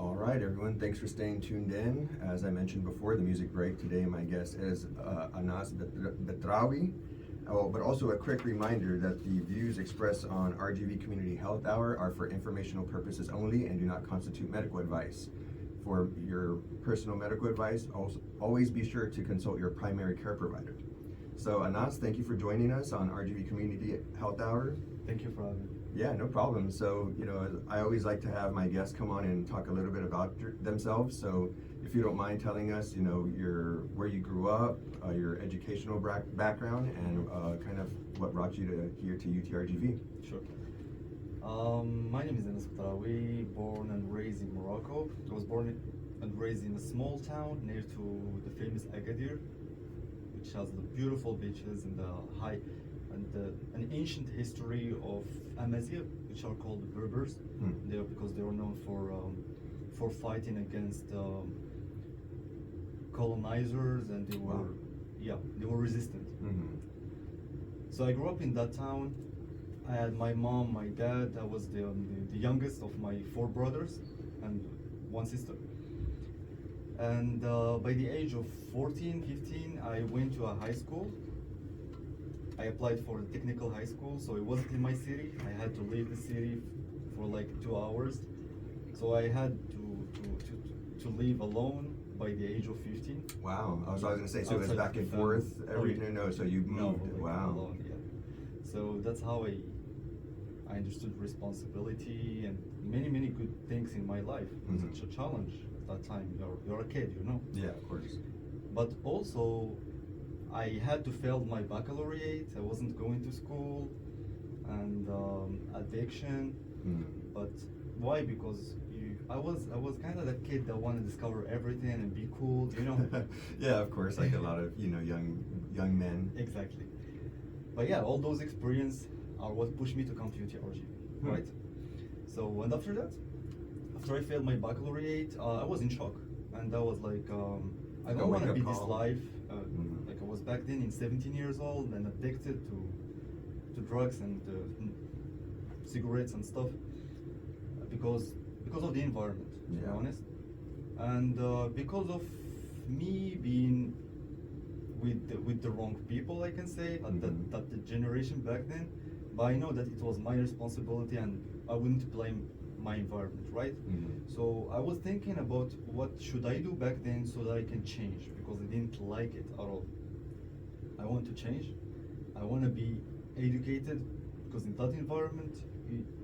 All right, everyone, thanks for staying tuned in. As I mentioned before, the music break today, my guest is Anas Betrawi. Oh, but also a quick reminder that the views expressed on RGV Community Health Hour are for informational purposes only and do not constitute medical advice. For your personal medical advice, also, always be sure to consult your primary care provider. So Anas, thank you for joining us on RGV Community Health Hour. Thank you for having me. Yeah, no problem. So, I always like to have my guests come on and talk a little bit about themselves. So, if you don't mind telling us, where you grew up, your educational background, and kind of what brought you to here to UTRGV. Sure. My name is Anas Betrawi, born and raised in Morocco. I was born and raised in a small town near to the famous Agadir, which has the beautiful beaches and an ancient history of Amazigh, which are called the Berbers. Because they were known for fighting against colonizers, and they were resistant. So I grew up in that town. I had my mom, my dad. I was the youngest of my four brothers and one sister. And by the age of 14, 15, I went to a high school. I applied for a technical high school, so it wasn't in my city. I had to leave the city for like 2 hours. So I had to leave alone by the age of 15. Wow. I was going to say, so it was back and forth every day? No, so you moved. Wow. Alone, yeah. So that's how I understood responsibility and many good things in my life. It was such a challenge at that time. You're a kid, Yeah, of course. But also, I had to fail my baccalaureate. I wasn't going to school, and addiction. But why? Because I was kind of that kid that wanted to discover everything and be cool, Yeah, of course, like a lot of young men. Exactly. But yeah, all those experiences are what pushed me to come to UTRGV, right? So, and after that, after I failed my baccalaureate, I was in shock, and I was like, I don't want to be this life. Like I was back then in 17 years old and addicted to drugs and cigarettes and stuff because of the environment, to be honest, and because of me being with the wrong people, I can say, at the generation back then. But I know that it was my responsibility, and I wouldn't blame my environment, right? So I was thinking about what should I do back then so that I can change, because I didn't like it at all. I want to change. I want to be educated, because in that environment,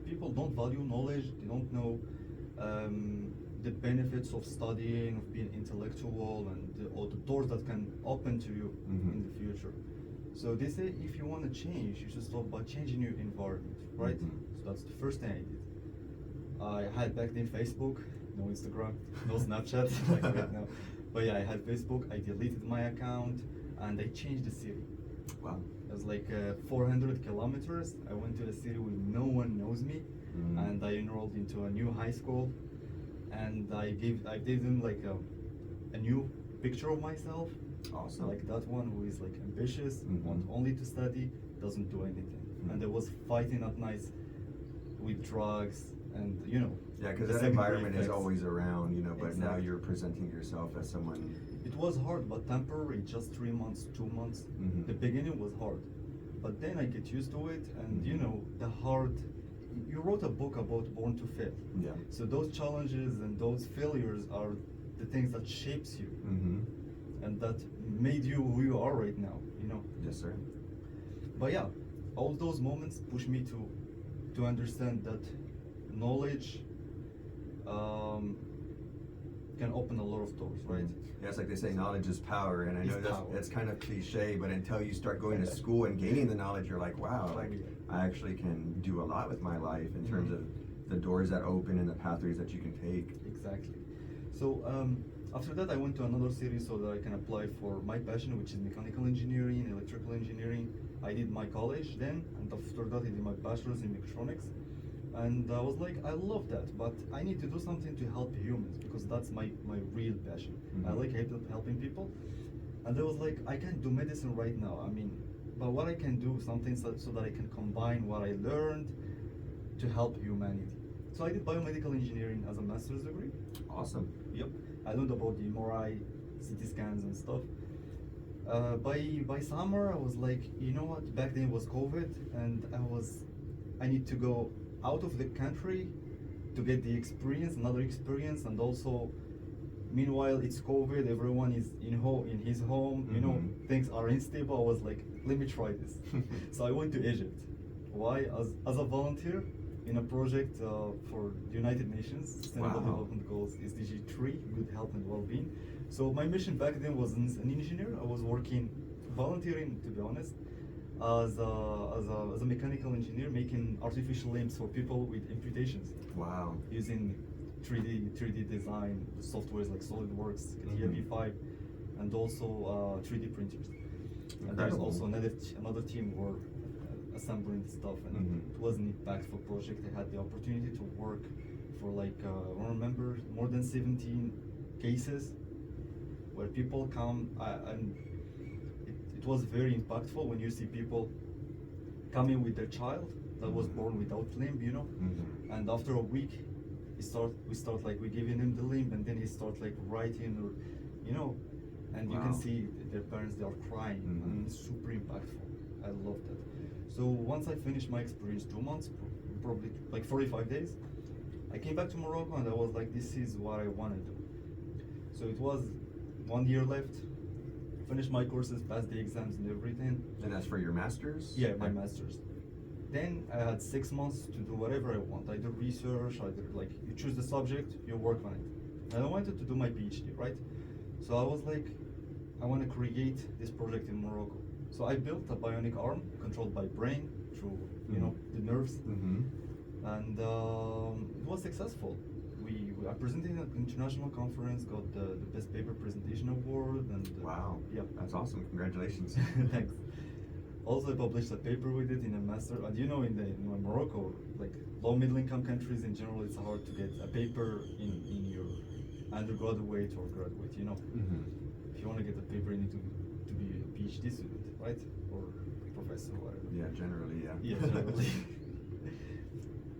people don't value knowledge. They don't know the benefits of studying, of being intellectual, and all the doors that can open to you in the future. So they say if you want to change, you should start by changing your environment, right? So that's the first thing I did. I had back then Facebook, no Instagram, no Snapchat like right now. But yeah, I had Facebook. I deleted my account and I changed the city. Wow. It was like 400 kilometers. I went to a city where no one knows me, and I enrolled into a new high school, and I gave them like a new picture of myself. Awesome. Like that one who is like ambitious, want only to study, doesn't do anything. And I was fighting at night with drugs, and Yeah, because the that secondary environment is effects. always around, but now Exactly. you're presenting yourself as someone. It was hard, but temporary, just 3 months, 2 months. The beginning was hard, but then I get used to it, and the hard. You wrote a book about Born to Fail. Yeah. So those challenges and those failures are the things that shapes you, and that made you who you are right now. Yes, sir. But yeah, all those moments push me to understand that knowledge can open a lot of doors, right? Yeah, it's like they say, knowledge is power, and I know It's power. that's kind of cliche, but until you start going to school and gaining the knowledge, you're like, wow, like I actually can do a lot with my life in terms of the doors that open and the pathways that you can take. Exactly. So after that, I went to another city so that I can apply for my passion, which is mechanical engineering, electrical engineering. I did my college then, and after that, I did my bachelor's in mechatronics. And I was like, I love that, but I need to do something to help humans, because that's my real passion. I like helping people. And I was like, I can't do medicine right now. I mean, but what I can do, something so that I can combine what I learned to help humanity. So I did biomedical engineering as a master's degree. Awesome. Yep. I learned about the MRI, CT scans and stuff. By summer, I was like, you know what? Back then it was COVID, and I need to go out of the country to get the experience, another experience, and also, meanwhile it's COVID. Everyone is in his home. You know, Mhm. things are unstable. I was like, let me try this. So I went to Egypt. Why? As a volunteer in a project for the United Nations Sustainable Wow. Development Goals, SDG 3, good health and well-being. So my mission back then was as an engineer. I was working, volunteering to be honest, as a mechanical engineer, making artificial limbs for people with amputations Wow. using 3D design softwares like SolidWorks, CATIA Mhm. V5, and also 3D printers. And there's Incredible. also another team who were assembling stuff, and Mhm. it was an impactful project. I had the opportunity to work for like I don't remember, more than 17 cases where people come and it was very impactful when you see people coming with their child that was born without limb, you know. Mhm. And after a week, we start like we giving him the limb, and then he start like writing, or you know, and you can Wow. see their parents, they are crying. I mean, Mhm. it's super impactful. I love that. So once I finished my experience, 2 months, probably like 45 days, I came back to Morocco, and I was like, this is what I want to do. So it was 1 year left. Finished my courses, passed the exams and everything. And that's for your master's? Yeah, my master's. Then I had 6 months to do whatever I want. Either research, either like you choose the subject, you work on it. And I wanted to do my PhD, right? So I was like, I want to create this project in Morocco. So I built a bionic arm controlled by brain through, you know, the nerves, Mm-hmm. and it was successful. I presented at an international conference, got the best paper presentation award, and Wow. yeah, That's awesome. Congratulations. thanks. Also, I published a paper with it in a master. And you know, in Morocco, like low middle income countries in general, it's hard to get a paper in your undergraduate or graduate. You know, Mm-hmm. if you want to get a paper, you need to be a PhD student, right, or professor, or whatever. Yeah, generally, yeah. Yeah, generally.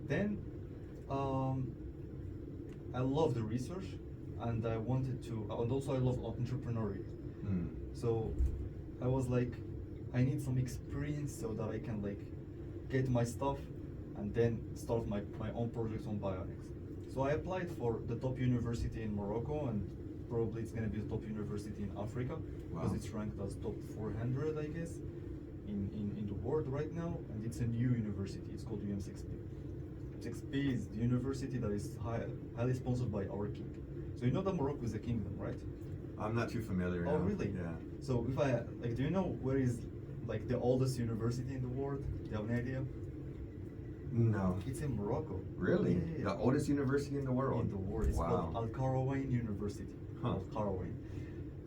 Then, I love the research, and I wanted to, and also I love entrepreneurship. Mm. So I was like, I need some experience so that I can like get my stuff and then start my own projects on bionics. So I applied for the top university in Morocco, and probably it's gonna be the top university in Africa, because Wow. it's ranked as top 400, I guess, in the world right now, and it's a new university. It's called UM6P. 6P is the university that is highly sponsored by our king. So you know that Morocco is a kingdom, right? I'm not too familiar. Oh, no. really? Yeah. So if I like, do you know where is like the oldest university in the world? Do you have an idea? No. It's in Morocco. Really? Yeah. The oldest university in the world? In the world. It's Wow. called Al Qarawiyyin University. Huh. Al Qarawiyyin.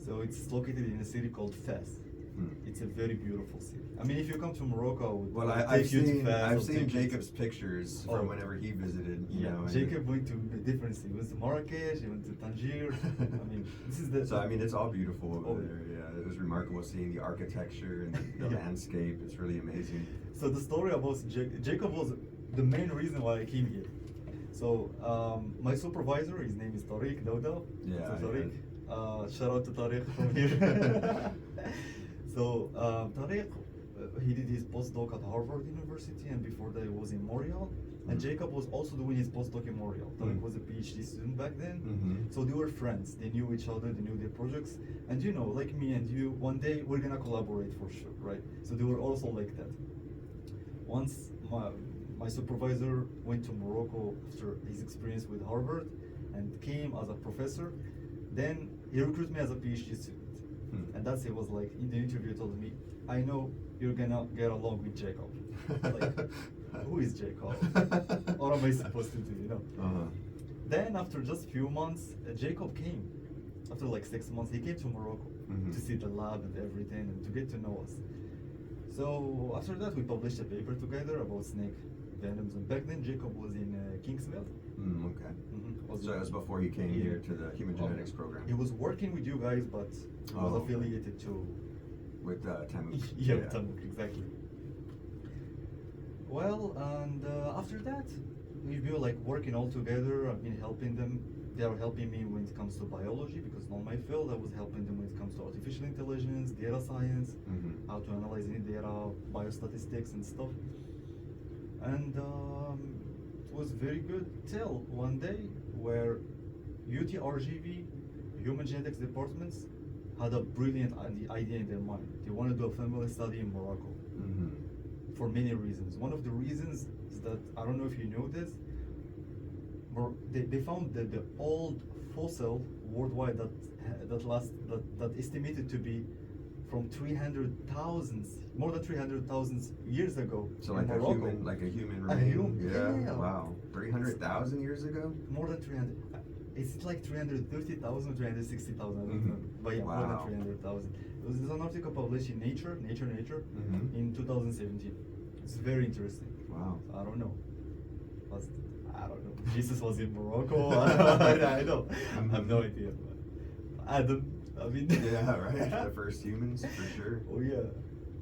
So it's located in a city called Fez. Hmm. It's a very beautiful city. I mean, if you come to Morocco, I would Well, take I've you to seen Fez, I've I'll seen take you to- Jacob's pictures Oh. from whenever he visited. You Yeah, know, and- Jacob went to different cities. He went to Marrakesh. He went to Tangier. I mean, this is the. So I mean, it's all beautiful over Oh. there. Yeah, it was remarkable seeing the architecture and the Yeah. landscape. It's really amazing. So the story about Jacob was the main reason why I came here. So my supervisor, his name is Tariq Dawda. Yeah, So Tariq, yeah. shout out to Tariq from here. So Tariq, he did his postdoc at Harvard University, and before that he was in Montreal. And Mm. Jacob was also doing his postdoc in Montreal. Tariq Mm. was a PhD student back then. Mhm. So they were friends. They knew each other. They knew their projects. And you know, like me and you, one day we're gonna collaborate for sure, right? So they were also like that. Once my supervisor went to Morocco after his experience with Harvard and came as a professor, then he recruited me as a PhD student. Hmm. And that's it was like in the interview he told me, I know you're gonna get along with Jacob. Like, who is Jacob? What am I supposed to do, you know? Uh-huh. Then after just few months, Jacob came. After like 6 months, he came to Morocco Mhm. to see the lab and everything and to get to know us. So after that, we published a paper together about snake venoms. And back then, Jacob was in Kingsville. Mm, okay. Was So that was before he came here to the human genetics program. He was working with you guys, but he was Oh, okay. affiliated to. With Tamuk. Yeah, Tamuk, exactly. Well, and after that, we've been like working all together. I've been helping them. They are helping me when it comes to biology because not my field. I was helping them when it comes to artificial intelligence, data science, how to analyze any data, biostatistics and stuff. And it was very good till one day where UT RGV, Human Genetics Departments, had a brilliant idea in their mind. They want to do a family study in Morocco for many reasons. One of the reasons is that, I don't know if you know this, they found that the old fossil worldwide that estimated to be from 300,000, more than 300,000 years ago. So in like Morocco. a human A remain? human- yeah. Wow. 300,000 years ago? More than 300. It's like 330,000 or 360,000, I don't know. But yeah, more Wow. than 300,000. There's an article published in Nature in 2017. It's very interesting. Wow. I don't know. I don't know. Jesus was in Morocco. I know. I have no idea. But Adam, I mean. Yeah, right. The first humans, for sure. Oh yeah.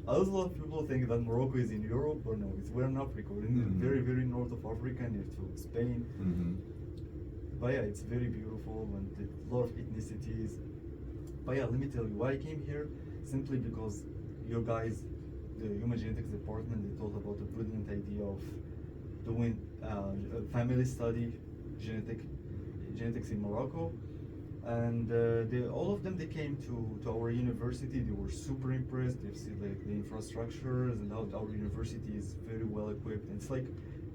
A lot of people think that Morocco is in Europe, but no, we're in Africa. We're in the very, very north of Africa, near to Spain. But yeah, it's very beautiful and a lot of ethnicities. But yeah, let me tell you why I came here. Simply because your guys, the Human Genetics Department, they thought about the brilliant idea of doing a family study, genetics in Morocco. And all of them, they came to our university. They were super impressed. They've seen like the infrastructures and how our university is very well equipped. It's like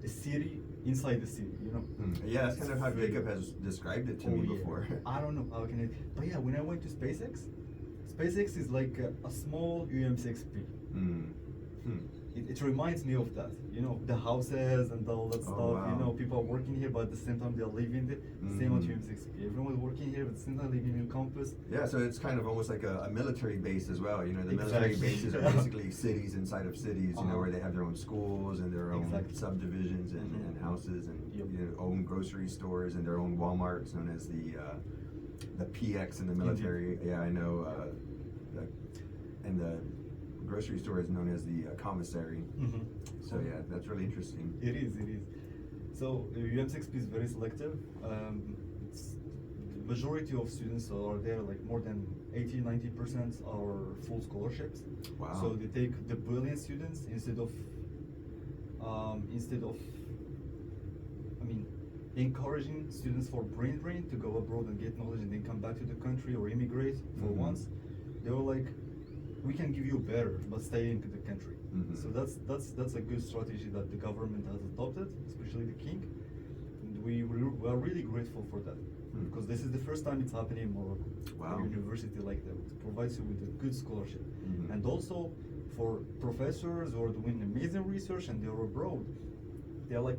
a city inside the city, you know. Yeah, that's kind of how Jacob has described it to me before. I don't know how can it, but yeah, when I went to SpaceX is like a small UM6P. It reminds me of that, you know, the houses and all that stuff. Wow. You know, people are working here, but at the same time they're living there. Same on UM6P. Everyone's working here, but at the same time living in campus. Yeah, so it's kind of almost like a military base as well. You know, the military Exactly. bases are basically cities inside of cities, you know, where they have their own schools and their own Exactly. subdivisions and houses and Yep. you know, own grocery stores and their own Walmarts, known as the PX in the military. Yeah, I know. And the grocery store is known as the commissary. So yeah, that's really interesting. It is. So UM6P is very selective. It's the majority of students are there, like more than 80-90% are full scholarships. Wow. So they take the brilliant students instead of encouraging students for brain drain to go abroad and get knowledge and then come back to the country or immigrate for once. They were like, we can give you better, but stay into the country. So that's a good strategy that the government has adopted, especially the king. And we are really grateful for that, because this is the first time it's happening in Morocco. Wow. A university like that it provides you with a good scholarship, and also for professors who are doing amazing research and they're abroad, they're like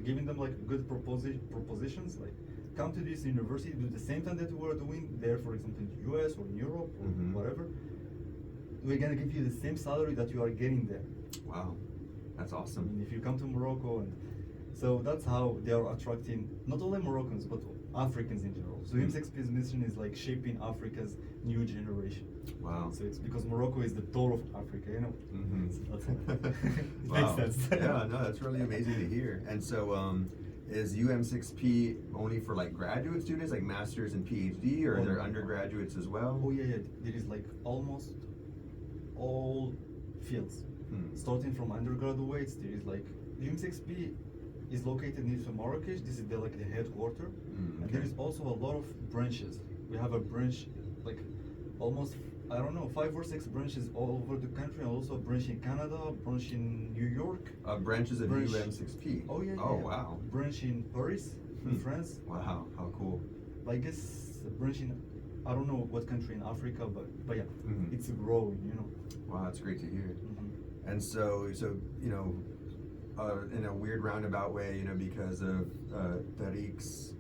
giving them like good propositions, like come to this university, do the same thing that we are doing there, for example, in the US or in Europe or whatever. We're gonna give you the same salary that you are getting there. Wow, that's I awesome. mean, if you come to Morocco, and so that's how they are attracting not only Moroccans but Africans in general. So UM6P's mission is like shaping Africa's new generation. Wow. So it's because Morocco is the door of Africa, you know. So that's it Wow. makes sense. Yeah, no, that's really amazing to hear. And so, is UM6P only for like graduate students, like masters and PhD, or are there undergraduates as well? Oh yeah. There is like almost all fields. Starting from undergraduates, there is like UM6P is located near to Marrakesh. This is like the headquarters, and there is also a lot of branches. We have a branch, like almost, I don't know, 5 or 6 branches all over the country, and also a branch in Canada, a branch in New York. Branches of Branch- UM6P. Oh yeah. Oh wow. Branch in Paris, in France. Wow, how cool. I guess a branch in, I don't know what country in Africa, but yeah, it's growing, you know. Wow, that's great to hear. And so you know, in a weird roundabout way, you know, because of Tariq's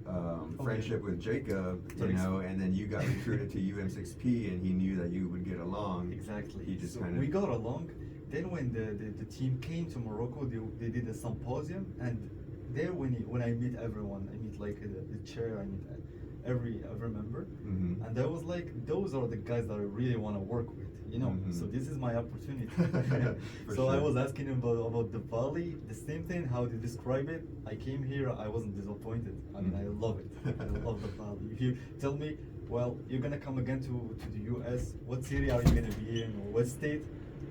friendship with Jacob, you Tariq's- know, and then you got recruited to UM6P, and he knew that you would get along. Exactly. He just So kind of we got along. Then when the team came to Morocco, they did a symposium, and there when I meet everyone, I meet like the chair, I meet every member, Mhm. and I was like, those are the guys that I really want to work with, you know. Mhm. So this is my opportunity. For So I sure. was asking him about the valley, the same thing, how they describe it. I came here, I wasn't disappointed. I mean, I love it. I love the valley. If you tell me, well, you're gonna come again to the US, what city are you gonna be in, or what state?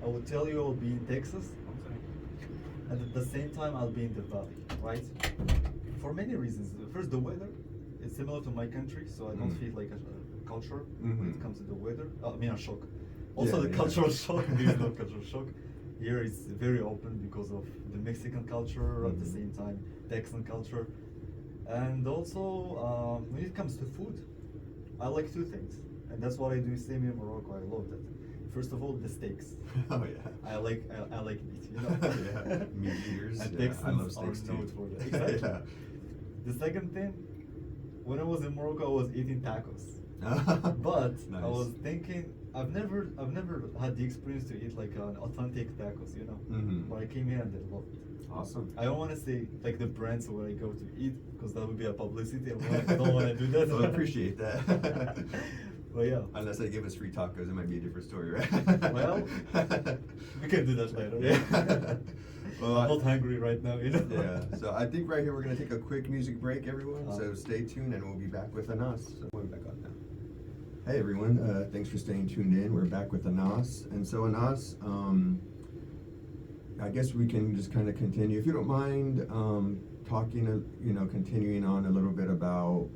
I will tell you I'll be in Texas, and at the same time I'll be in the valley, right? For many reasons. First, the weather. It's similar to my country, so I don't Mm. feel like a culture when Mhm. it comes to the weather. I mean, a shock. Also, Yeah, the yeah. cultural shock. There is no cultural shock. Here it's very open because of the Mexican culture, at the Mhm. same time Texan culture, and also when it comes to food, I like two things, and that's what I do. Same in Morocco. I love that. First of all, the steaks. Oh yeah. I like meat. You know. Yeah, meat eaters. And Yeah, I Texans love steaks are too. known for that. Exactly. Yeah. The second thing, when I was in Morocco, I was eating tacos. But I Nice. was thinking, I've never had the experience to eat like an authentic tacos, you know. Mhm. But I came here and I loved it. Awesome. I don't want to say like the brands where I go to eat because that would be a publicity. I don't want to do that. Well, I appreciate that. But yeah. Unless they give us free tacos, it might be a different story, right? Well, we can do that later. Yeah. Well, I'm not hungry right now, you know. Yeah, so I think right here we're gonna take a quick music break, everyone. So stay tuned, and we'll be back with Anas. So we're back on now. Hey everyone, thanks for staying tuned in. We're back with Anas, and so Anas, I guess we can just kind of continue, if you don't mind, talking, continuing on a little bit about,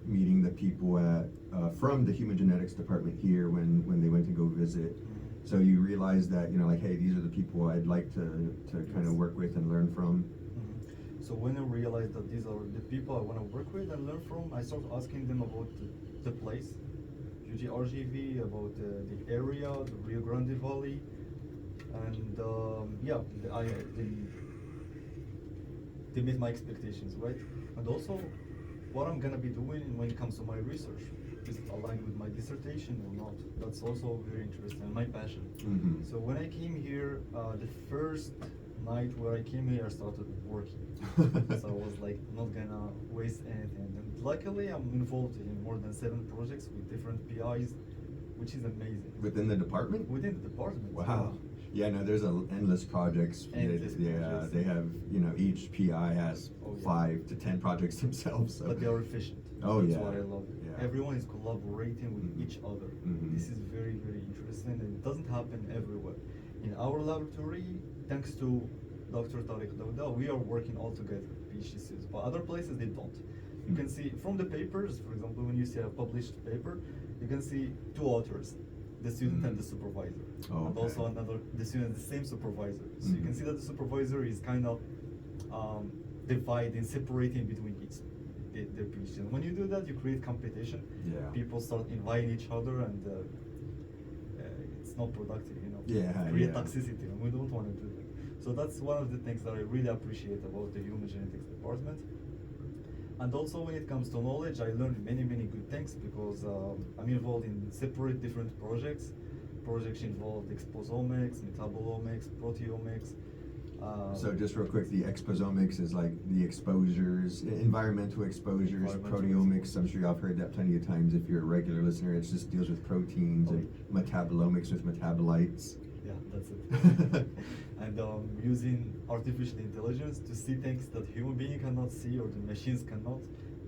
meeting the people at from the human genetics department here when they went to go visit. So you realize that, hey, these are the people I'd like to kind of work with and learn from. So when I realized that these are the people I want to work with and learn from, I started asking them about the place, RGV, about the area, the Rio Grande Valley, and they met my expectations, right? And also, what I'm gonna be doing when it comes to my research, is it aligned with my dissertation or not? That's also very interesting and my passion. Mhm. So when I came here, the first night where I came here, I started working. So I was like, not gonna waste anything. And luckily, I'm involved in more than 7 projects with different PIs, which is amazing. Within the department? Within the department. Wow. Yeah, no, there's endless projects. Endless projects. They have, each PI has Oh, yeah. 5 to 10 projects themselves. So. But they are efficient. Oh, That's yeah. what I love. Yeah. Everyone is collaborating with Mhm. each other. Mhm. This is very, very interesting, and it doesn't happen everywhere. In our laboratory, thanks to Dr. Tariq Dawda, we are working all together, PhD students. But other places, they don't. You can see from the papers, for example, when you see a published paper, you can see 2 authors, the student and the supervisor. Oh, And okay. also the student and the same supervisor. So you can Mhm. see that the supervisor is kind of dividing, separating between each the PhD. And when you do that, you create competition. Yeah. People start inviting each other, and it's not productive, you know. Yeah, Create yeah. toxicity, and we don't want to do that. So that's one of the things that I really appreciate about the human genetics department. And also when it comes to knowledge, I learned many, many good things because I'm involved in separate different projects. Projects involve exposomics, metabolomics, proteomics. So just real quick, the exposomics is like the exposures, environmental exposures, Environmental proteomics. I'm sure y'all have heard that plenty of times if you're a regular listener. It just deals with proteins, and metabolomics with metabolites. Yeah, that's it. And using artificial intelligence to see things that human being cannot see or the machines cannot.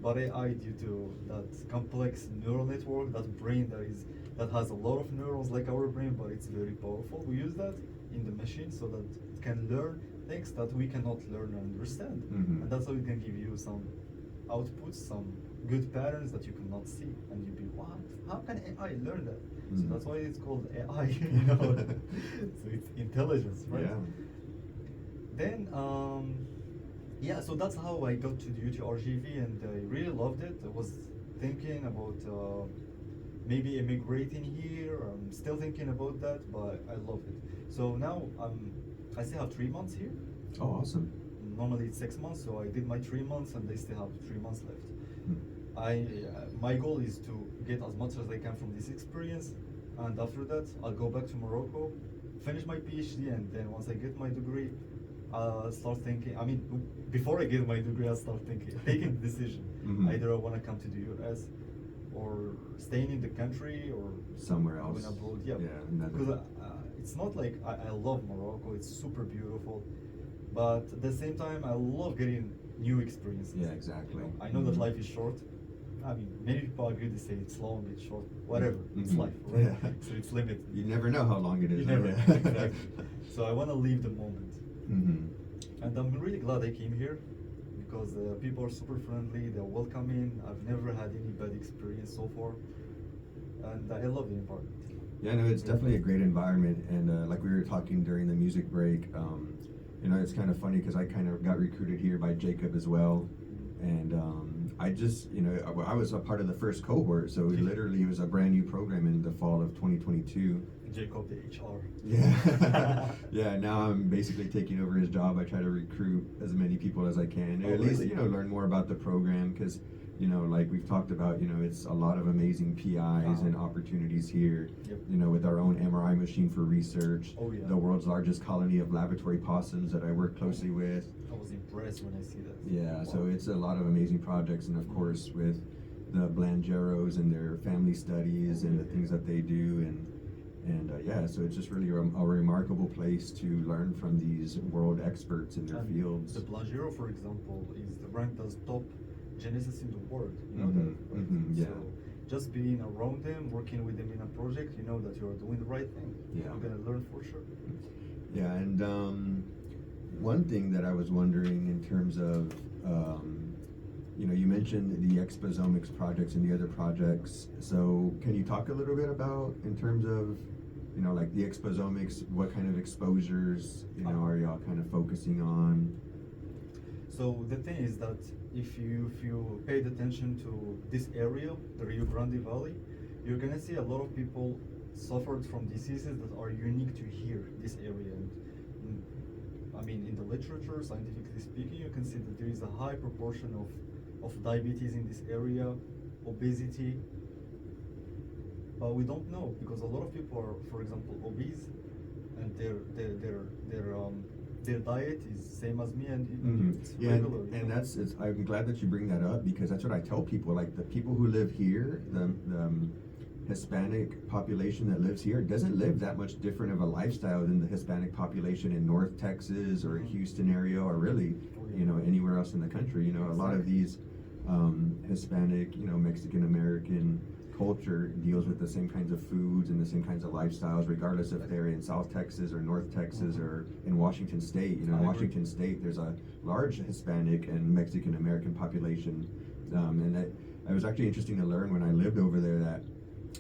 But AI, due to that complex neural network, that brain that has a lot of neurons like our brain, but it's very powerful. We use that in the machine so that it can learn things that we cannot learn and understand. Mhm. And that's how it can give you some outputs, some good patterns that you cannot see. And you'd be, what? How can AI learn that? So Mhm. that's why it's called AI, you know. So it's intelligence, right? Yeah. Then, so that's how I got to the UTRGV, and I really loved it. I was thinking about maybe immigrating here. I'm still thinking about that, but I loved it. So now I still have 3 months here. Oh, awesome. Normally it's 6 months, so I did my 3 months, and I still have 3 months left. Hmm. My goal is to get as much as I can from this experience, and after that I'll go back to Morocco, finish my PhD, and then once I get my degree, start thinking. I mean, before I get my degree, I start thinking, taking the decision. Mhm. Either I want to come to the U.S. or staying in the country or Somewhere else. going abroad. Yeah, another. because it's not like I love Morocco. It's super beautiful, but at the same time, I love getting new experiences. Yeah, exactly. You know, I know that Mhm. life is short. I mean, many people agree to say it's long, it's short, whatever. It's Mhm. life, right? Yeah. So it's limited. You never know how long it is. You never, Yeah. exactly. So I want to live the moment. Mhm. And I'm really glad I came here because people are super friendly, they're welcoming. I've never had any bad experience so far. And I love the environment. Yeah, no, it's definitely a great environment, and like we were talking during the music break, you know, it's kind of funny because I kind of got recruited here by Jacob as well, and I just, you know, I was a part of the first cohort, so it literally was a brand new program in the fall of 2022. Jacob, the HR. Yeah, yeah. Now I'm basically taking over his job. I try to recruit as many people as I can, Oh, at least really? you know learn more about the program because you know like we've talked about, you know it's a lot of amazing PIs and opportunities here. Yep. You know with our own MRI machine for research, Oh, yeah. the world's largest colony of laboratory possums that I work closely with. I was impressed when I see that. Yeah, Wow. so it's a lot of amazing projects, and of course with the Blangeros and their family studies and the things that they do, and yeah, so it's just really a remarkable place to learn from these world experts in their And fields. The Blagero, for example, is ranked as top genesis in the world. You know Mhm, that, right? mhm, yeah. So just being around them, working with them in a project, you know that you are doing the right thing. Yeah. You're gonna learn for sure. Yeah, and one thing that I was wondering in terms of, you know, you mentioned the exposomics projects and the other projects. So can you talk a little bit about in terms of, you know, like the exposomics, what kind of exposures, you know, are y'all kind of focusing on? So the thing is that if you paid attention to this area, the Rio Grande Valley, you're gonna see a lot of people suffered from diseases that are unique to here, this area. And I mean, in the literature, scientifically speaking, you can see that there is a high proportion of diabetes in this area, obesity. But we don't know because a lot of people are, for example, obese, and their diet is same as me, and it's Yeah, regular. and I'm glad that you bring that up because that's what I tell people. Like the people who live here, the Hispanic population that lives here doesn't live that much different of a lifestyle than the Hispanic population in North Texas or Houston area or really, you know, anywhere else in the country. You know, a lot of these Hispanic, you know, Mexican American culture deals with the same kinds of foods and the same kinds of lifestyles, regardless if they're in South Texas or North Texas or in Washington State. You know, in Washington State, there's a large Hispanic and Mexican American population, and that it was actually interesting to learn when I lived over there that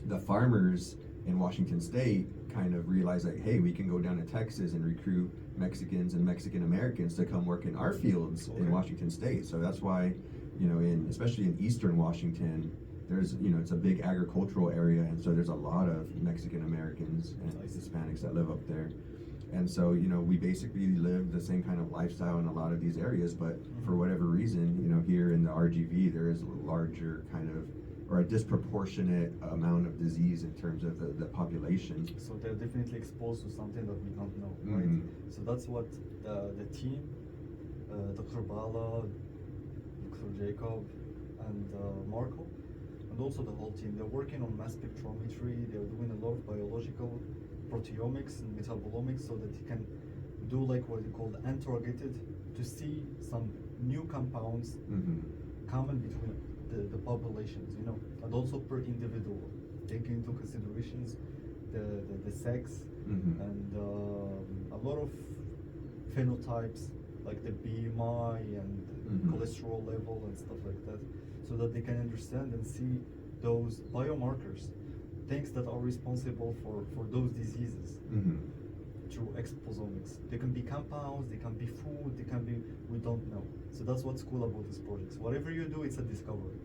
the farmers in Washington State kind of realized like, hey, we can go down to Texas and recruit Mexicans and Mexican Americans to come work in our fields in Washington State. So that's why, you know, especially in Eastern Washington, there's, you know, it's a big agricultural area, and so there's a lot of Mexican Americans and Hispanics that live up there. And so, you know, we basically live the same kind of lifestyle in a lot of these areas, but for whatever reason, you know, here in the RGV, there is a larger kind of, or a disproportionate amount of disease in terms of the population. So they're definitely exposed to something that we don't know, right? Mhm. So that's what the team, Dr. Bala, Dr. Jacob, and Marco, and also the whole team, they're working on mass spectrometry. They're doing a lot of biological proteomics and metabolomics so that you can do like what you call untargeted to see some new compounds common between the populations, you know, and also per individual, taking into considerations the sex and a lot of phenotypes like the BMI and cholesterol level and stuff like that, so that they can understand and see those biomarkers, things that are responsible for those diseases through exposomics. They can be compounds, they can be food, they can be, we don't know. So that's what's cool about this project. So whatever you do, it's a discovery.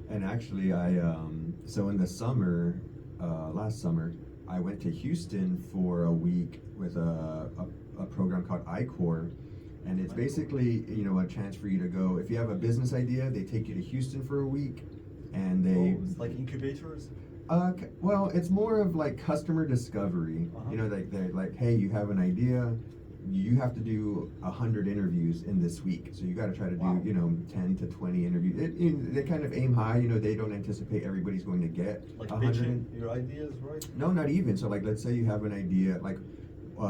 And actually, so in the summer, last summer, I went to Houston for a week with a program called I-Core. And it's basically, you know, a chance for you to go, if you have a business idea, they take you to Houston for a week, and they... Oh, it's like incubators? Well, it's more of like customer discovery. You know, like they're like, hey, you have an idea, you have to do 100 interviews in this week. So you got to try to do, Wow. 10 to 20 interviews. They kind of aim high. They don't anticipate everybody's going to get Like 100. pitching your ideas, right? No, not even. So like, let's say you have an idea. Like,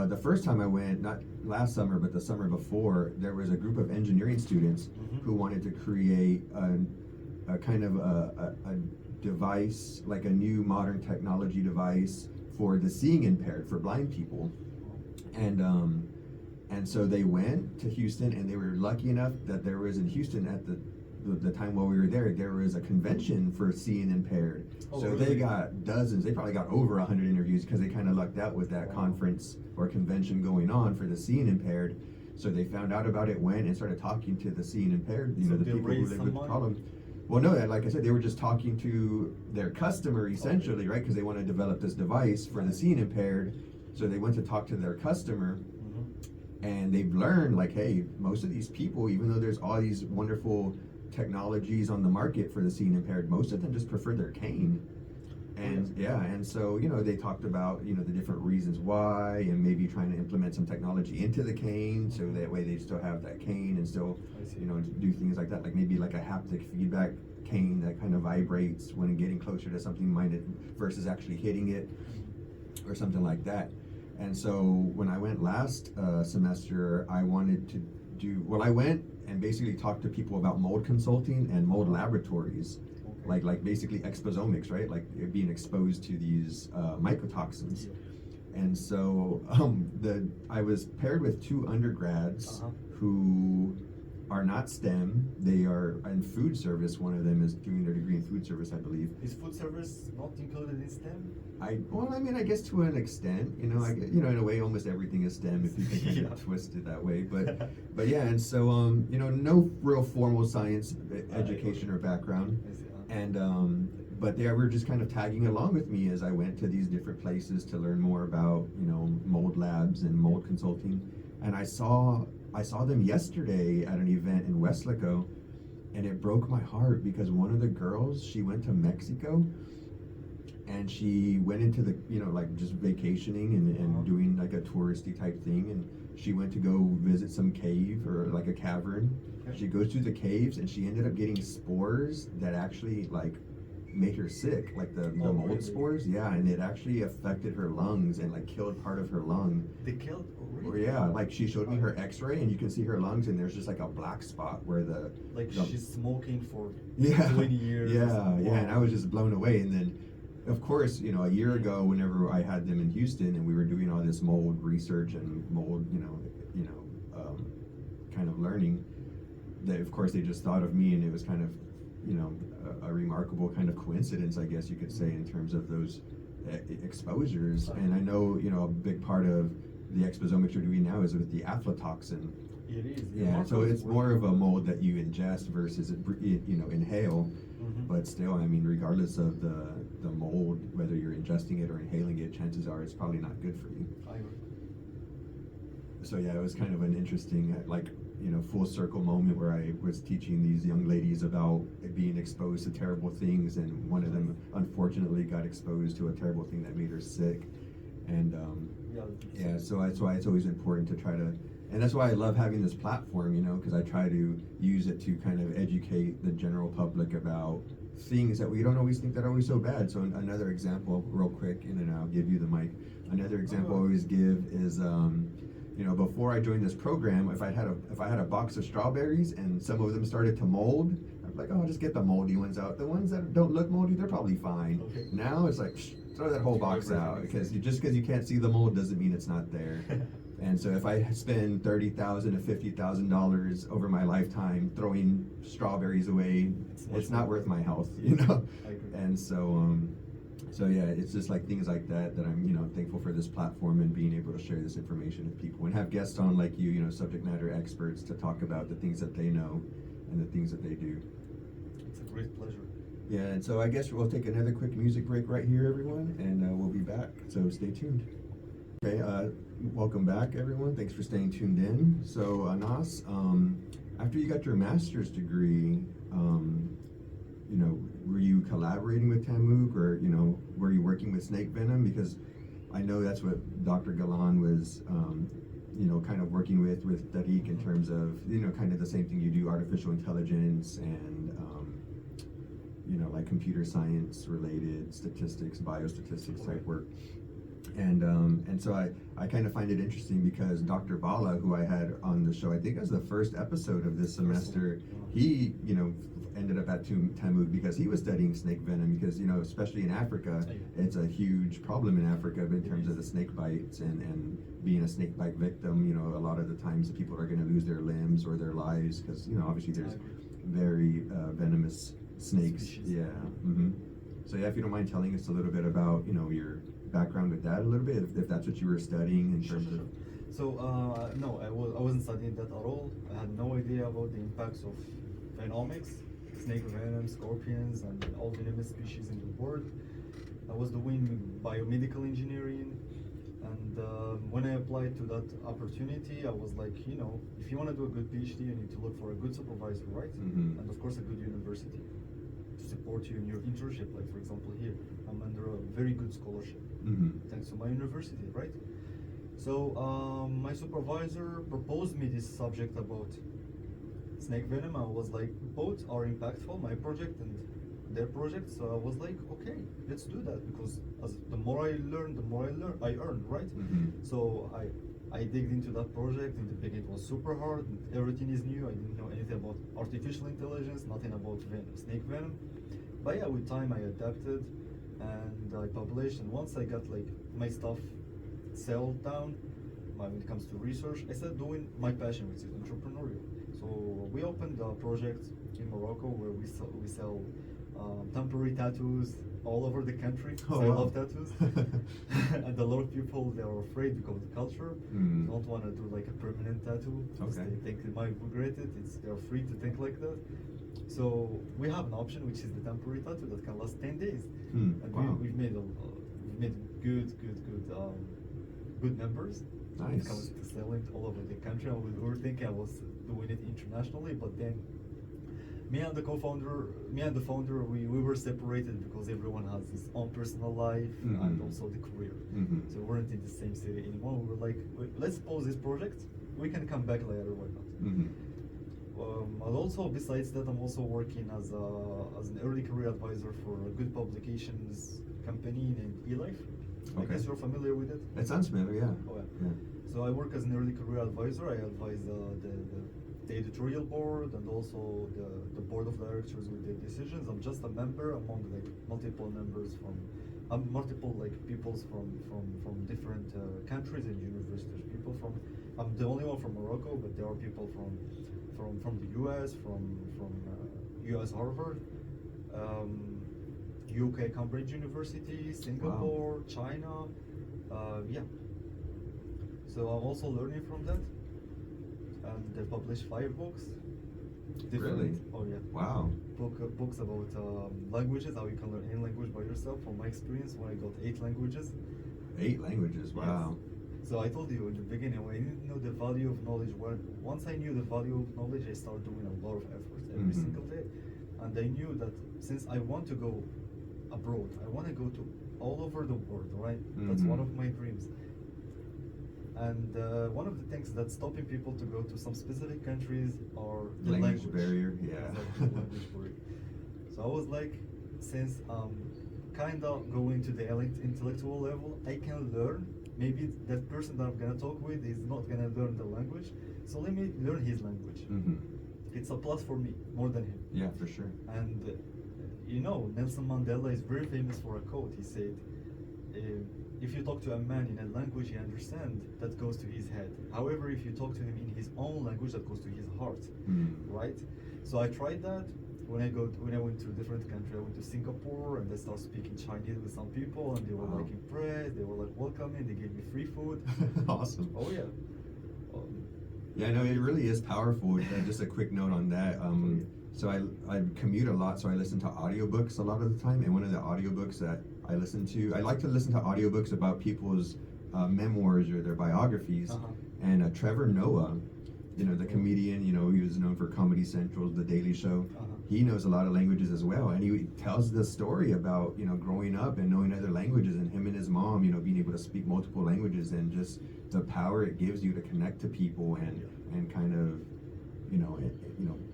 the first time I went, not last summer, but the summer before, there was a group of engineering students Mhm. who wanted to create a kind of a device, like a new modern technology device for the seeing impaired, for blind people. And so they went to Houston, and they were lucky enough that there was in Houston at the time while we were there was a convention for seeing impaired. Oh, So really? they got dozens. They probably got over 100 interviews because they kind of lucked out with that Wow. conference or convention going on for the seeing impaired. So they found out about it, went and started talking to the seeing impaired, So the they people who raised live some with the money? problem. Well, no, like I said, they were just talking to their customer essentially, right? Because they want to develop this device for the seeing impaired. So they went to talk to their customer, Mhm. and they've learned, like, hey, most of these people, even though there's all these wonderful technologies on the market for the seeing impaired, most of them just prefer their cane. And yeah, and so they talked about the different reasons why, and maybe trying to implement some technology into the cane so that way they still have that cane and still I see. do things like that, like maybe like a haptic feedback cane that kind of vibrates when getting closer to something minded versus actually hitting it or something like that. And so when I went last semester, I wanted to I went and basically talked to people about mold consulting and mold laboratories, Okay. like basically exposomics, right? Like being exposed to these mycotoxins. Yeah. And so I was paired with two undergrads Uh-huh. who are not STEM. They are in food service. One of them is doing their degree in food service, I believe. Is food service not included in STEM? I guess to an extent, in a way, almost everything is STEM if you can kind Yeah. of twist it that way. But yeah, and so no real formal science education or background, I see, and but they were just kind of tagging along with me as I went to these different places to learn more about mold labs and mold consulting, and I saw them yesterday at an event in Weslaco, and it broke my heart because one of the girls, she went to Mexico. And she went into the, like just vacationing and Uh-huh. doing like a touristy type thing. And she went to go visit some cave or like a cavern. Okay. She goes through the caves and she ended up getting spores that actually like made her sick, like the Oh, mold really? spores. Yeah, and it actually affected her lungs and like killed part of her lung. They killed Or already? yeah, like she showed me her x-ray and you can see her lungs and there's just like a black spot where Like the- she's smoking for yeah 20 years. or yeah something. yeah, and Wow. I was just blown away. And then of course a year ago whenever I had them in Houston and we were doing all this mold research and mold kind of learning, that of course they just thought of me, and it was kind of a remarkable kind of coincidence, I guess you could say, in terms of those exposures. And I know a big part of the exposomics you're doing now is with the aflatoxin. It is. Yeah, so it's more of a mold that you ingest versus inhale. Mhm. But still, I mean, regardless of the mold, whether you're ingesting it or inhaling it, chances are it's probably not good for you. I agree. So yeah, it was kind of an interesting, full circle moment where I was teaching these young ladies about being exposed to terrible things, and one of them unfortunately got exposed to a terrible thing that made her sick. And yeah, so that's why it's always important to try to, and that's why I love having this platform, because I try to use it to kind of educate the general public about things that we don't always think that are always so bad. So another example, real quick, and then I'll give you the mic. Another example I always give is, before I joined this program, if I had a box of strawberries and some of them started to mold, I'm like, oh, I'll just get the moldy ones out. The ones that don't look moldy, they're probably fine. Okay. Now it's like, throw that whole box out, because just because you can't see the mold doesn't mean it's not there. And so if I spend $30,000 to $50,000 over my lifetime throwing strawberries away, it's not worth my health, I agree. And so yeah, it's just like things like that I'm thankful for this platform and being able to share this information with people and have guests on like you, subject matter experts, to talk about the things that they know and the things that they do. It's a great pleasure. Yeah, and so I guess we'll take another quick music break right here, everyone, and we'll be back. So stay tuned. Okay, welcome back, everyone. Thanks for staying tuned in. So Anas, after you got your master's degree, were you collaborating with Tamuk, or were you working with snake venom? Because I know that's what Dr. Galan was kind of working with Tariq in terms of, kind of the same thing you do, artificial intelligence and, like computer science related statistics, biostatistics type work. And so I kind of find it interesting because Dr. Bala, who I had on the show, I think it was the first episode of this semester, he, ended up at Tamud because he was studying snake venom because, especially in Africa, it's a huge problem in Africa in terms of the snake bites and being a snake bite victim, a lot of the times people are going to lose their limbs or their lives because, obviously there's very venomous snakes. Species. Yeah. Mm-hmm. So yeah, if you don't mind telling us a little bit about, your background with that a little bit, if that's what you were studying in terms of. So no, I wasn't studying that at all. I had no idea about the impacts of venomics, snake venom, scorpions, and all venomous species in the world. I was doing biomedical engineering, and when I applied to that opportunity, I was like, if you want to do a good PhD, you need to look for a good supervisor, right? Mm-hmm. And of course, a good university to support you in your internship. Like for example, here, I'm under a very good scholarship, thanks to my university, right? So my supervisor proposed me this subject about snake venom. I was like, both are impactful, my project and their project. So I was like, okay, let's do that, because the more I learn, I earn, right? So I digged into that project. In the beginning it was super hard, everything is new. I didn't know anything about artificial intelligence, nothing about snake venom. But yeah, with time I adapted and I published, and once I got like my stuff settled down, when it comes to research, I started doing my passion, which is entrepreneurial. So we opened a project in Morocco where we sell temporary tattoos all over the country. Oh, I wow. love tattoos. And a lot of people, they are afraid because of the culture. They don't want to do like a permanent tattoo because Okay. they think they might regret it. They're free to think like that. So we have an option, which is the temporary tattoo that can last 10 days. And Wow. we've made good numbers. When it Nice. comes to selling all over the country. We were thinking I was doing it internationally, but then me and the founder, we were separated because everyone has his own personal life and also the career. So we weren't in the same city anymore. We were like, let's pause this project. We can come back later, why not? And also, besides that, I'm also working as an early career advisor for a good publications company named eLife. I Okay. guess you're familiar with it. It sounds familiar, yeah. Oh, yeah. Yeah. So I work as an early career advisor. I advise the editorial board and also the board of directors with their decisions. I'm just a member among like multiple members from multiple like peoples from different countries and universities. I'm the only one from Morocco, but there are people from the US, from US Harvard, UK Cambridge University, Singapore, China, yeah. So I'm also learning from that, and they published 5 books. Really? Oh yeah. Wow. Books about languages, how you can learn any language by yourself. From my experience, when I got 8 languages. 8 languages, wow. Yes. So I told you in the beginning, when I didn't know the value of knowledge, once I knew the value of knowledge, I started doing a lot of effort every single day. And I knew that since I want to go abroad, I want to go to all over the world, right? That's one of my dreams. And one of the things that's stopping people to go to some specific countries are the Language barrier, yeah. Exactly, language barrier. So I was like, since kind of going to the intellectual level, I can learn. Maybe that person that I'm gonna talk with is not gonna learn the language, so let me learn his language. It's a plus for me more than him. Yeah, for sure. And Nelson Mandela is very famous for a quote. He said, if you talk to a man in a language he understands, that goes to his head. However, if you talk to him in his own language, that goes to his heart, right? So I tried that. When I went to a different country, I went to Singapore and I started speaking Chinese with some people, and they were like impressed. They were like welcoming. They gave me free food. Awesome. Oh yeah. Yeah, no, it really is powerful. Just a quick note on that. So I commute a lot, so I listen to audiobooks a lot of the time. And one of the audiobooks that I listen to, I like to listen to audiobooks about people's memoirs or their biographies. And Trevor Noah, the comedian, he was known for Comedy Central's The Daily Show. he knows a lot of languages as well, and he tells the story about, you know, growing up and knowing other languages, and him and his mom, you know, being able to speak multiple languages, and just the power it gives you to connect to people and kind of, you know,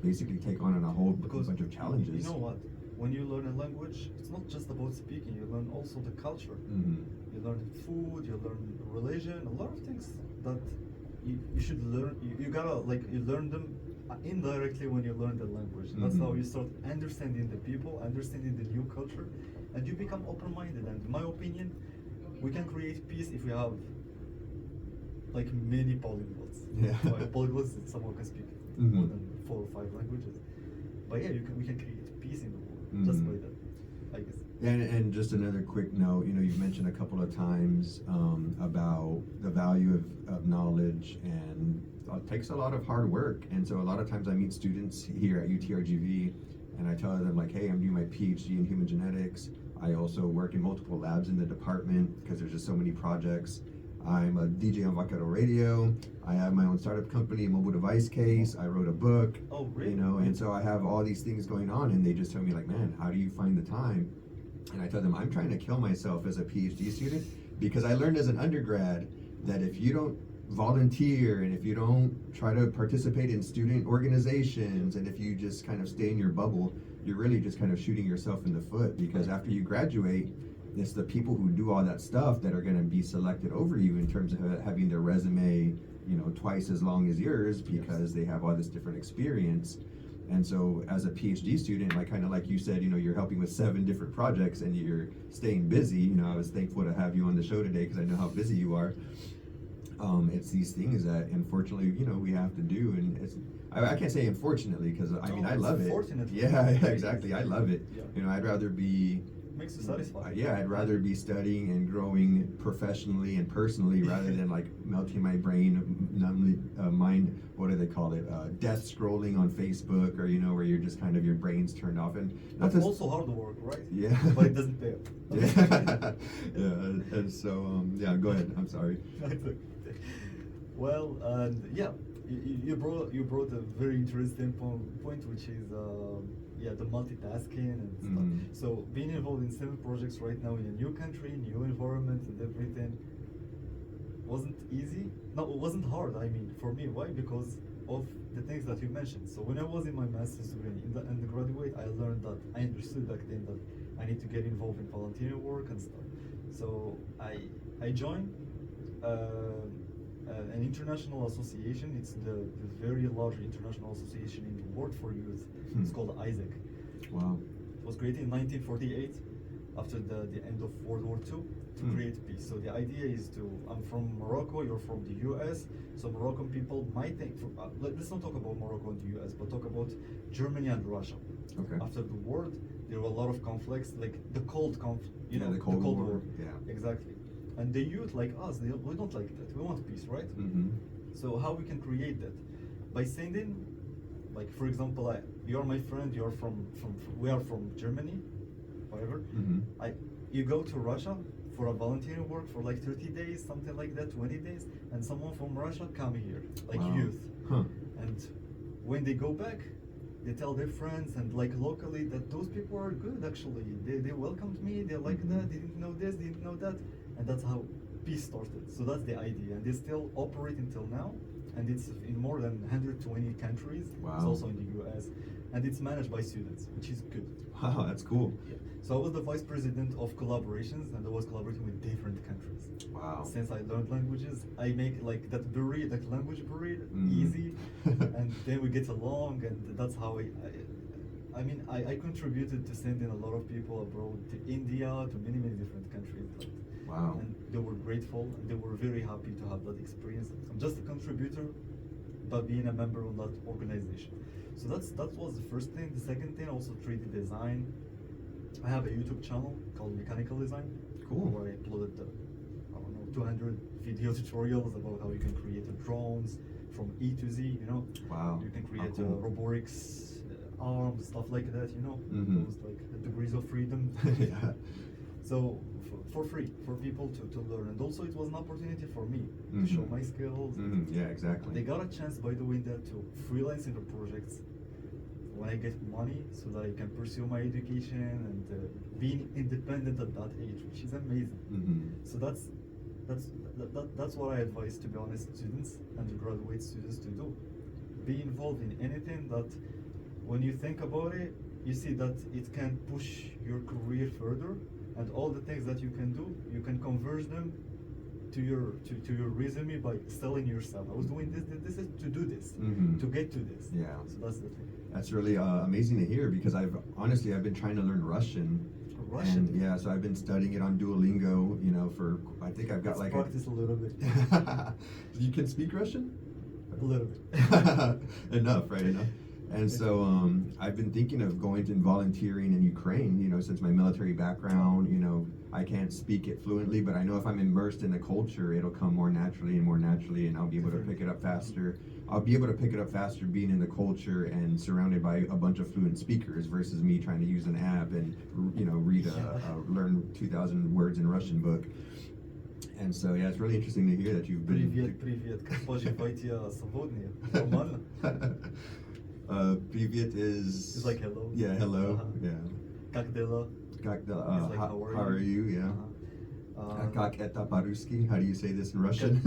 basically take on a whole Because bunch of challenges. you know what? When you learn a language, it's not just about speaking. You learn also the culture. Mm-hmm. You learn food. You learn religion. A lot of things that you should learn. You gotta like you learn them indirectly when you learn the language. That's how you start understanding the people, understanding the new culture, and you become open-minded. And in my opinion, we can create peace if we have like many polyglots. Yeah. Like, polyglots is someone can speak more than 4 or 5 languages. But yeah, we can create peace in the world just by that, I guess. And just another quick note, you know, you've mentioned a couple of times about the value of knowledge, and it takes a lot of hard work. And so a lot of times I meet students here at UTRGV, and I tell them like, hey, I'm doing my PhD in human genetics. I also work in multiple labs in the department because there's just so many projects. I'm a DJ on Vaquero Radio. I have my own startup company, Mobile Device Case. I wrote a book. Oh, really? You know, and so I have all these things going on, and they just tell me like, man, how do you find the time? And I tell them I'm trying to kill myself as a PhD student, because I learned as an undergrad that if you don't volunteer, and if you don't try to participate in student organizations, and if you just kind of stay in your bubble, you're really just kind of shooting yourself in the foot, because after you graduate, it's the people who do all that stuff that are going to be selected over you in terms of having their resume, you know, twice as long as yours, because they have all this different experience. And so as a PhD student, like kind of like you said, you know, you're helping with 7 different projects and you're staying busy. You know, I was thankful to have you on the show today because I know how busy you are. It's these things that unfortunately, you know, we have to do, and it's I can't say unfortunately, because I mean, I love it. Fortunately. Yeah, exactly. I love it. Yeah. You know, I'd rather be Makes you satisfied. yeah, I'd rather be studying and growing professionally and personally rather than like melting my brain, numbly, mind, what do they call it? Death scrolling on Facebook, or, you know, where you're just kind of, your brain's turned off. And That's also hard work, right? Yeah. But it doesn't pay off. Yeah. Yeah. And so, yeah, go ahead. I'm sorry. Well, yeah, you brought a very interesting point, which is yeah, the multitasking and stuff. So being involved in 7 projects right now in a new country, new environment, and everything wasn't easy. No, it wasn't hard. I mean, for me, why? Because of the things that you mentioned. So when I was in my master's degree in the undergraduate, I learned that I understood back then that I need to get involved in volunteering work and stuff. So I joined an international association. It's the very large international association in the world for youth. It's called ISAC. Wow. It was created in 1948 after the end of World War II to create peace. So the idea is I'm from Morocco, you're from the US, so Moroccan people might think, let's not talk about Morocco and the US, but talk about Germany and Russia. Okay. After the war, there were a lot of conflicts, like the Cold The Cold War. Yeah. Exactly. And the youth like us, we don't like that. We want peace, right? So how we can create that? By sending, like, for example, you're my friend, we are from Germany, whatever. You go to Russia for a volunteering work for like 30 days, something like that, 20 days, and someone from Russia come here, like youth. And when they go back, they tell their friends and like locally that those people are good actually. They welcomed me, they like that, they didn't know this, they didn't know that. And that's how peace started. So that's the idea. And they still operate until now. And it's in more than 120 countries. Wow. It's also in the US. And it's managed by students, which is good. Wow, that's cool. Yeah. So I was the vice president of collaborations, and I was collaborating with different countries. Wow. Since I learned languages, I make like that barrier, that language barrier, easy. And then we get along, and that's how I contributed to sending a lot of people abroad to India, to many, many different countries. Wow. And they were grateful, and they were very happy to have that experience. I'm just a contributor, but being a member of that organization. So that was the first thing. The second thing, also 3D design. I have a YouTube channel called Mechanical Design. Cool. Where I uploaded, 200 video tutorials about how you can create drones from E to Z, you know. Wow. You can create cool. robotics, arms, stuff like that, you know. Those like the degrees of freedom. Yeah. So for free, for people to learn. And also it was an opportunity for me to show my skills. Yeah, exactly. They got a chance, by the way, that to freelance in the projects. when I get money so that I can pursue my education and being independent at that age, which is amazing. So that's what I advise, to be honest, students, undergraduate students to do. Be involved in anything that when you think about it, you see that it can push your career further, and all the things that you can do, you can converge them to your resume by selling yourself. I was doing this is to do this, to get to this. Yeah. So that's the thing. That's really amazing to hear, because I've been trying to learn Russian. Russian? And yeah, so I've been studying it on Duolingo, for, I think I've got Let's practice a little bit. You can speak Russian? A little bit. Enough, right? Enough. And so I've been thinking of going and volunteering in Ukraine, since my military background, I can't speak it fluently, but I know if I'm immersed in the culture, it'll come more naturally, and I'll be able to pick it up faster. I'll be able to pick it up faster being in the culture and surrounded by a bunch of fluent speakers versus me trying to use an app and, read learn 2,000 words in Russian book. And so, yeah, it's really interesting to hear that you've been... Привет, как поживаете свободные? Нормально? Привет is... It's like hello. Yeah, hello. Yeah. Как дела? Как дела? It's like, how are you? Yeah. Как это по-русски? How do you say this in Russian?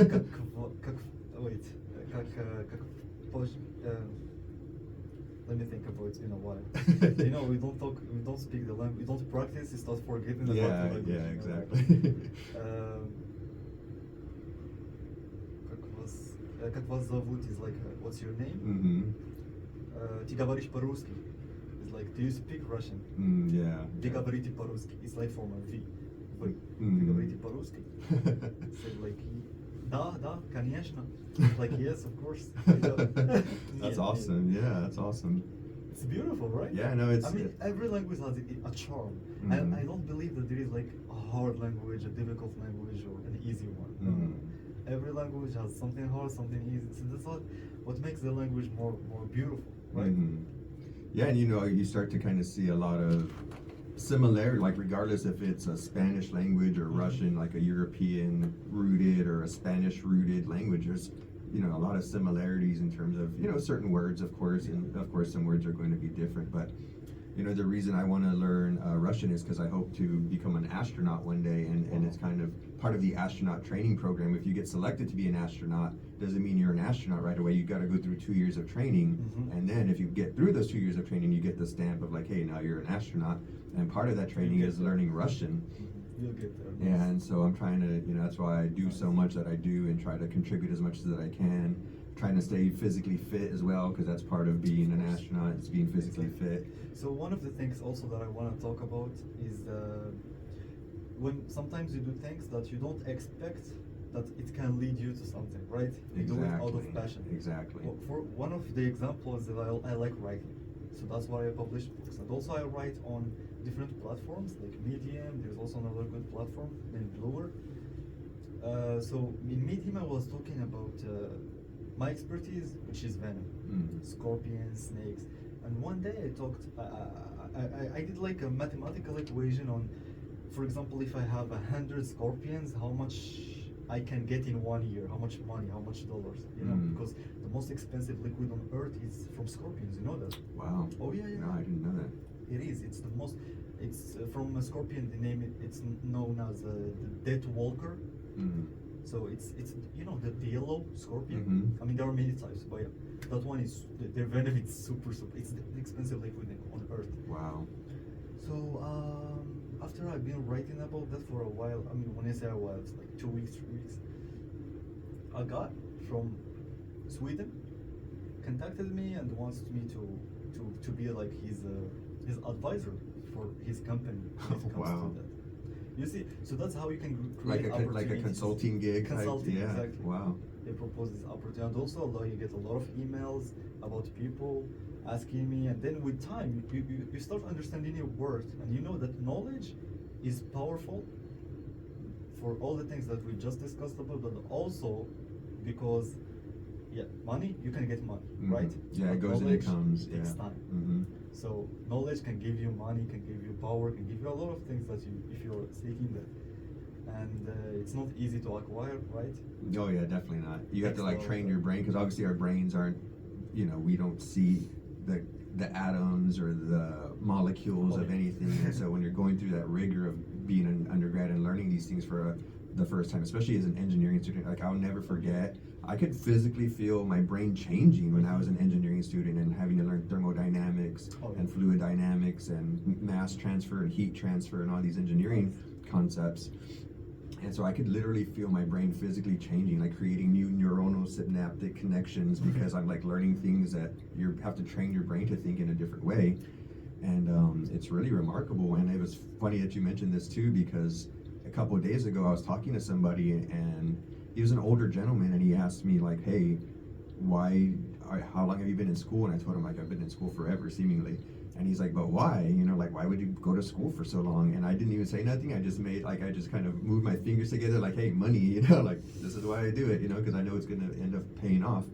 Let me think about it in a while. We don't speak the language, we don't practice, it's not forgetting about the language. Yeah, exactly. Как вас зовут is like, what's your name? Ты говоришь по-русски. It's like, do you speak Russian? Yeah. Вы говорите по-русски. It's like from a V. Вы говорите по-русски. So like, да, конечно. Like, yes, of course. That's awesome. Yeah, that's awesome. It's beautiful, right? Yeah, no, it's... I mean, every language has a charm. And I don't believe that there is like a hard language, a difficult language, or an easy one. Every language has something hard, something easy. So that's what makes the language more beautiful, right? Yeah, and you start to kind of see a lot of similarity, like regardless if it's a Spanish language or Russian, like a European rooted or a Spanish rooted language, there's a lot of similarities in terms of certain words, of course, and of course some words are going to be different, but the reason I want to learn Russian is because I hope to become an astronaut one day, and it's kind of part of the astronaut training program. If you get selected to be an astronaut, doesn't mean you're an astronaut right away. You've got to go through 2 years of training, and then if you get through those 2 years of training, you get the stamp of like, hey, now you're an astronaut, and part of that training is learning Russian. You'll get there. And so I'm trying to, that's why I do so much that I do and try to contribute as much as that I can. Trying to stay physically fit as well, because that's part of being an astronaut, is being physically fit. So one of the things also that I want to talk about is when sometimes you do things that you don't expect that it can lead you to something, right? You do it out of passion. Exactly. Well, for one of the examples that I like writing, so that's why I publish books, and also I write on different platforms like Medium. There's also another good platform named Bluer. So in Medium I was talking about my expertise, which is venom, scorpions, snakes, and one day I did like a mathematical equation on, for example, if I have 100 scorpions, how much I can get in 1 year, how much money, how much dollars, because the most expensive liquid on earth is from scorpions, you know that? Wow. Oh yeah. No, I didn't know that. It is, it's the most, it's from a scorpion, the name, it's known as the death walker. So it's the yellow scorpion. I mean, there are many types, but yeah, that one is, their venom is super, it's the expensive liquid on earth. Wow. So after I've been writing about that for a while, I mean, when I say a while, it's like 2 weeks, 3 weeks, a guy from Sweden contacted me and wants me to be like his advisor for his company when it comes Wow. to that. You see, so that's how you can create like a consulting gig. Consulting, type, yeah. exactly. Wow. They propose this opportunity, and also you get a lot of emails about people asking me, and then with time you start understanding your worth, and you know that knowledge is powerful for all the things that we just discussed about, but also because money, you can get money, right? Yeah, but it goes and it comes. takes Yeah. time. So knowledge can give you money, can give you power, can give you a lot of things that if you're seeking that. And it's not easy to acquire, right? Oh yeah, definitely not. You have to Takes like a train lot your of- brain, because obviously our brains aren't, we don't see the atoms or the molecules of anything. And so when you're going through that rigor of being an undergrad and learning these things for the first time, especially as an engineering student, like I'll never forget, I could physically feel my brain changing when I was an engineering student and having to learn thermodynamics and fluid dynamics and mass transfer and heat transfer and all these engineering concepts. And so I could literally feel my brain physically changing, like creating new neuronal synaptic connections, because I'm like learning things that you have to train your brain to think in a different way. And it's really remarkable. And it was funny that you mentioned this too, because a couple of days ago I was talking to somebody, and he was an older gentleman, and he asked me like, hey, how long have you been in school? And I told him like, I've been in school forever, seemingly. And he's like, but why? You know, like, why would you go to school for so long? And I didn't even say nothing. I just kind of moved my fingers together like, hey, money, you know, like, this is why I do it, you know, because I know it's going to end up paying off.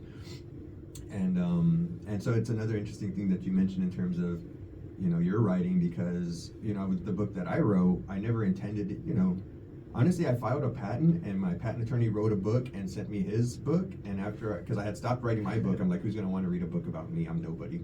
And so it's another interesting thing that you mentioned in terms of, you know, your writing, because, you know, with the book that I wrote, I never intended, you know, honestly, I filed a patent, and my patent attorney wrote a book and sent me his book. And because I had stopped writing my book, I'm like, who's going to want to read a book about me? I'm nobody.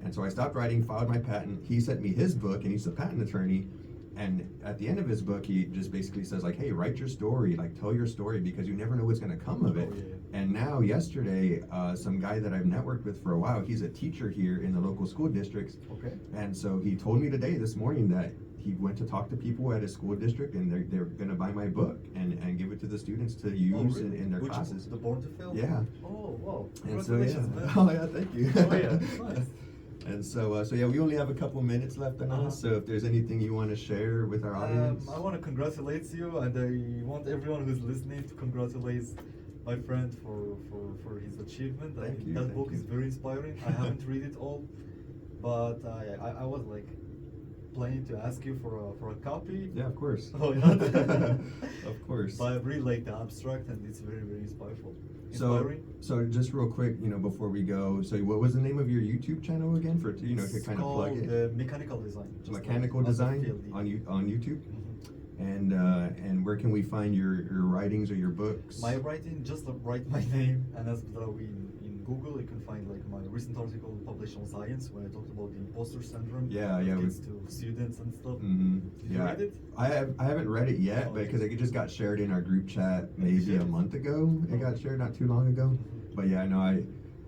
And so I stopped writing, filed my patent. He sent me his book, and he's a patent attorney. And at the end of his book, he just basically says like, hey, write your story, like tell your story, because you never know what's going to come of it. Oh, yeah. And now yesterday, some guy that I've networked with for a while, he's a teacher here in the local school districts. Okay. And so he told me this morning that he went to talk to people at his school district, and they're going to buy my book and give it to the students to use really? in their Which classes. The Born to Fail? Yeah. Oh, wow. And so, yeah. Congratulations, man. Oh, yeah, thank you. Oh, yeah. Nice. And so yeah, we only have a couple minutes left on us. So if there's anything you want to share with our audience. I want to congratulate you, and I want everyone who's listening to congratulate my friend for his achievement. Thank you. That book is very inspiring. I haven't read it all, but I was like planning to ask you for a copy. Yeah, of course. Oh, yeah. Of course. But I really like the abstract, and it's very, very inspiring. So just real quick, you know, before we go, so what was the name of your YouTube channel again, for to kind of plug it? It's mechanical design. Mechanical design on YouTube. Mm-hmm. And where can we find your writings or your books? My writing, just write my name, and as in Google, you can find like my recent article published on Science where I talked about the imposter syndrome. Yeah. Kids to students and stuff. Mm-hmm. Did you read it? I haven't read it yet, Oh, because it just got shared in our group chat maybe Did you? a month ago. It got shared not too long ago. Mhm. But yeah, no,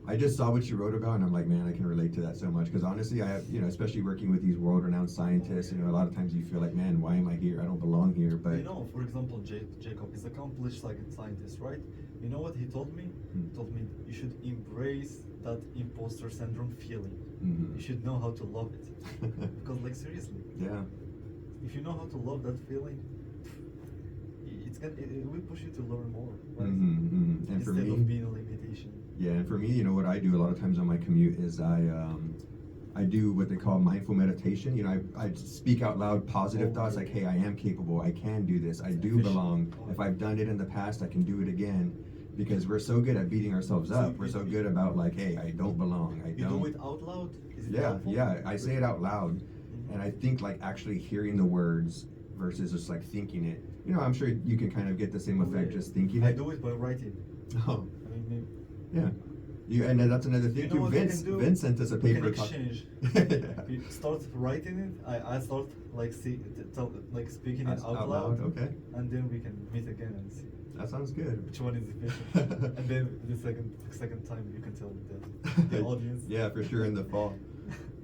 I just saw what you wrote about, and I'm like, man, I can relate to that so much. Because honestly, I have, you know, especially working with these world-renowned scientists, you know, a lot of times you feel like, man, why am I here? I don't belong here. But You know, for example, Jacob is accomplished scientist, right? You know what he told me? He told me you should embrace that imposter syndrome feeling. Mhm. You should know how to love it. Because, like, seriously, Yeah. if you know how to love that feeling, it will push you to learn more, right? And for Instead me, of being a limitation. yeah, and for me, you know, what I do a lot of times on my commute is I do what they call mindful meditation. You know, I speak out loud positive thoughts like, hey, I am capable, I can do this, I do belong. If I've done it in the past, I can do it again. Because we're so good at beating ourselves up. We're so good about like, hey, I don't belong. You do it out loud? Is it helpful? Yeah, I say it out loud. And I think like actually hearing the words versus just like thinking it. You know, I'm sure you can kind of get the same effect just thinking I it. do it by writing. Oh, I mean, yeah. And then that's another thing you know too. what Vince sent us a we paper. can exchange. You start writing it. I start like speaking it out loud. Okay. And then we can meet again and see That sounds good. which one is efficient. And then the second time you can tell the audience. Yeah, for sure in the fall.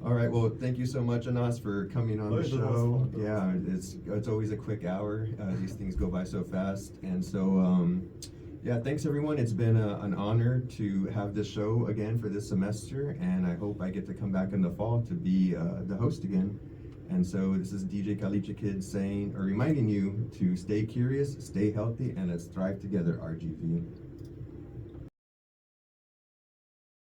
All right. Well, thank you so much, Anas, for coming on the That was show. fun. Yeah, it's always a quick hour. These things go by so fast, and so yeah. Thanks everyone. It's been an honor to have this show again for this semester, and I hope I get to come back in the fall to be the host again. And so this is DJ Kalicha Kid saying or reminding you to stay curious, stay healthy, and let's thrive together, RGV.